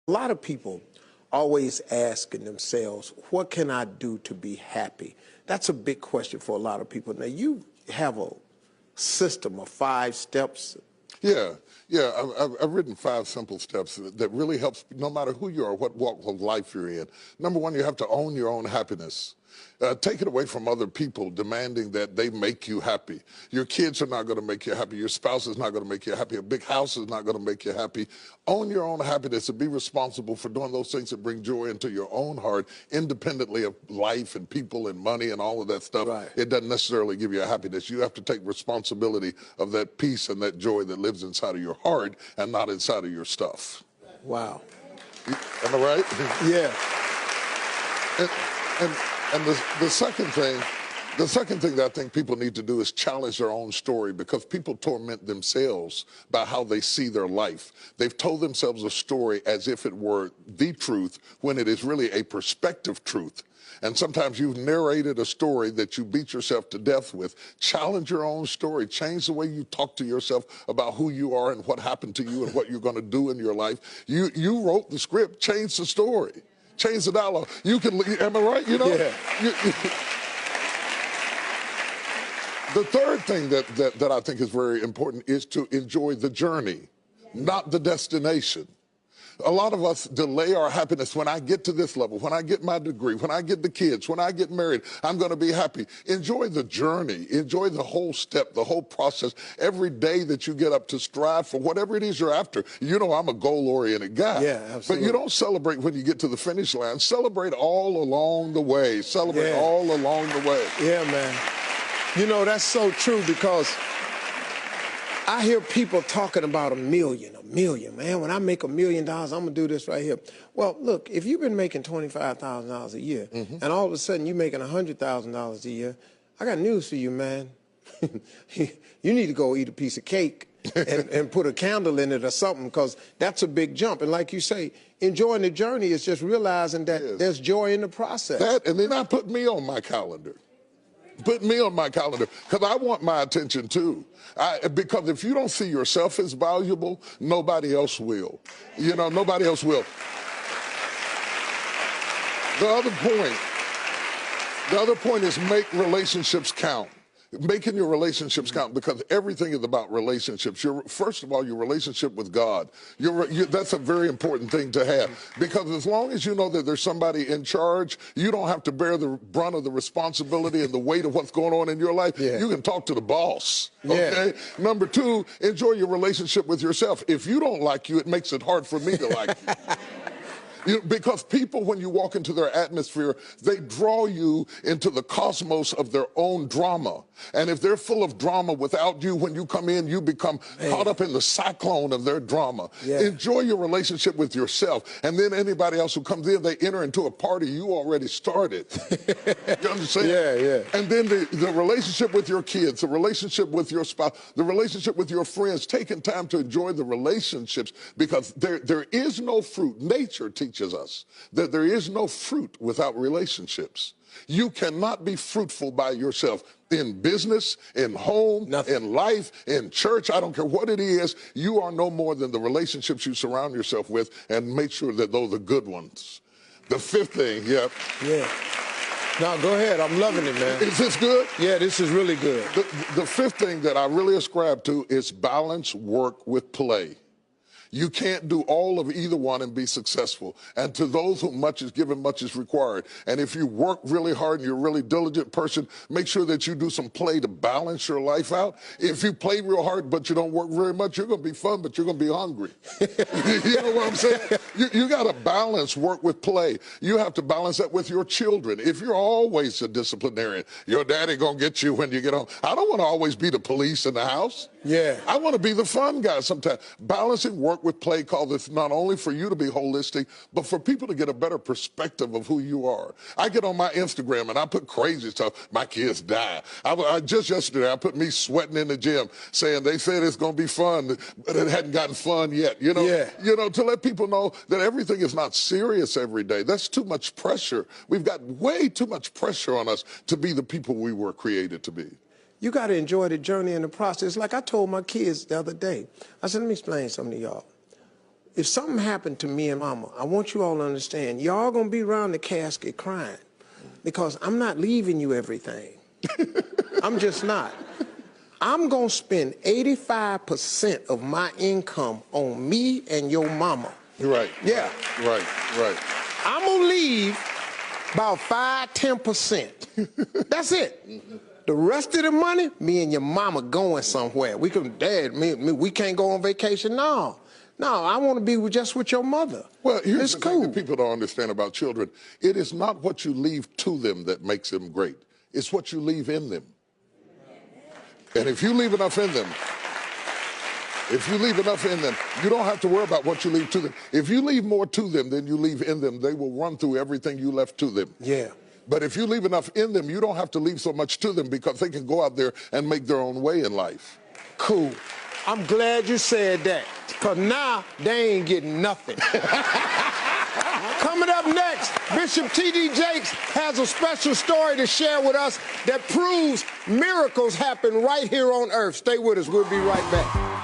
A lot of people always asking themselves, what can I do to be happy? That's a big question for a lot of people. Now, you have a system of 5 steps. Yeah. I've written 5 simple steps that really helps no matter who you are, what walk of life you're in. Number 1, you have to own your own happiness. Take it away from other people demanding that they make you happy. Your kids are not going to make you happy. Your spouse is not going to make you happy. A big house is not going to make you happy. Own your own happiness and be responsible for doing those things that bring joy into your own heart, independently of life and people and money and all of that stuff. Right. It doesn't necessarily give you a happiness. You have to take responsibility of that peace and that joy that lives inside of your heart and not inside of your stuff. Wow. Am I right? Yeah. And the second thing that I think people need to do is challenge their own story, because people torment themselves by how they see their life. They've told themselves a story as if it were the truth when it is really a perspective truth. And sometimes you've narrated a story that you beat yourself to death with. Challenge your own story. Change the way you talk to yourself about who you are and what happened to you and what you're going to do in your life. You wrote the script. Change the story. Change the dialogue. You can, am I right? You know? Yeah. The third thing that I think is very important is to enjoy the journey, not the destination. A lot of us delay our happiness. When I get to this level, when I get my degree, when I get the kids, when I get married, I'm going to be happy. Enjoy the journey. Enjoy the whole step, the whole process. Every day that you get up to strive for whatever it is you're after. You know, I'm a goal-oriented guy. Yeah, absolutely. But you don't celebrate when you get to the finish line. Celebrate all along the way. Celebrate all along the way. Yeah, man. You know, that's so true, because I hear people talking about a million, man. When I make $1 million, I'm going to do this right here. Well, look, if you've been making $25,000 a year, and all of a sudden you're making $100,000 a year, I got news for you, man. You need to go eat a piece of cake and put a candle in it or something, because that's a big jump. And like you say, enjoying the journey is just realizing that there's joy in the process. That, and then I put me on my calendar. Put me on my calendar, because I want my attention too. Because if you don't see yourself as valuable, nobody else will. You know, nobody else will. The other point is make relationships count. Making your relationships count, because everything is about relationships. First of all, your relationship with God. That's a very important thing to have, because as long as you know that there's somebody in charge, you don't have to bear the brunt of the responsibility and the weight of what's going on in your life. Yeah. You can talk to the boss. Okay. Number 2, enjoy your relationship with yourself. If you don't like you, it makes it hard for me to like you. Because people, when you walk into their atmosphere, they draw you into the cosmos of their own drama. And if they're full of drama without you, when you come in, you become caught up in the cyclone of their drama. Yeah. Enjoy your relationship with yourself. And then anybody else who comes in, they enter into a party you already started. You understand? Yeah. And then the relationship with your kids, the relationship with your spouse, the relationship with your friends, taking time to enjoy the relationships, because there is no fruit. Nature teaches us that there is no fruit without relationships. You cannot be fruitful by yourself. In business, in home, in life, in church, I don't care what it is, you are no more than the relationships you surround yourself with, and make sure that those are good ones. The 5th thing, Yeah. No, go ahead. I'm loving it, man. Is this good? Yeah, this is really good. The 5th thing that I really ascribe to is balance work with play. You can't do all of either one and be successful. And to those whom much is given, much is required. And if you work really hard and you're a really diligent person, make sure that you do some play to balance your life out. If you play real hard but you don't work very much, you're going to be fun, but you're going to be hungry. You know what I'm saying? You got to balance work with play. You have to balance that with your children. If you're always a disciplinarian, your daddy going to get you when you get home. I don't want to always be the police in the house. Yeah. I want to be the fun guy sometimes. Balancing work with play calls this not only for you to be holistic, but for people to get a better perspective of who you are. I get on my Instagram and I put crazy stuff. My kids die. Just yesterday, I put me sweating in the gym saying they said it's going to be fun, but it hadn't gotten fun yet. You know, to let people know that everything is not serious every day. That's too much pressure. We've got way too much pressure on us to be the people we were created to be. You got to enjoy the journey and the process. Like I told my kids the other day, I said, let me explain something to y'all. if something happened to me and Mama, I want you all to understand, y'all gonna be around the casket crying because I'm not leaving you everything. I'm just not. I'm gonna spend 85% of my income on me and your mama. Right. Yeah. Right. I'm gonna leave about 5–10%. That's it. The rest of the money, me and your mama going somewhere. We can, Dad, we can't go on vacation. No, I want to be just with your mother. Well, here's it's the thing cool. that people don't understand about children. It is not what you leave to them that makes them great. It's what you leave in them. And if you leave enough in them, you don't have to worry about what you leave to them. If you leave more to them than you leave in them, they will run through everything you left to them. Yeah. But if you leave enough in them, you don't have to leave so much to them because they can go out there and make their own way in life. Cool. I'm glad you said that, because now they ain't getting nothing. Coming up next, Bishop T.D. Jakes has a special story to share with us that proves miracles happen right here on earth. Stay with us. We'll be right back.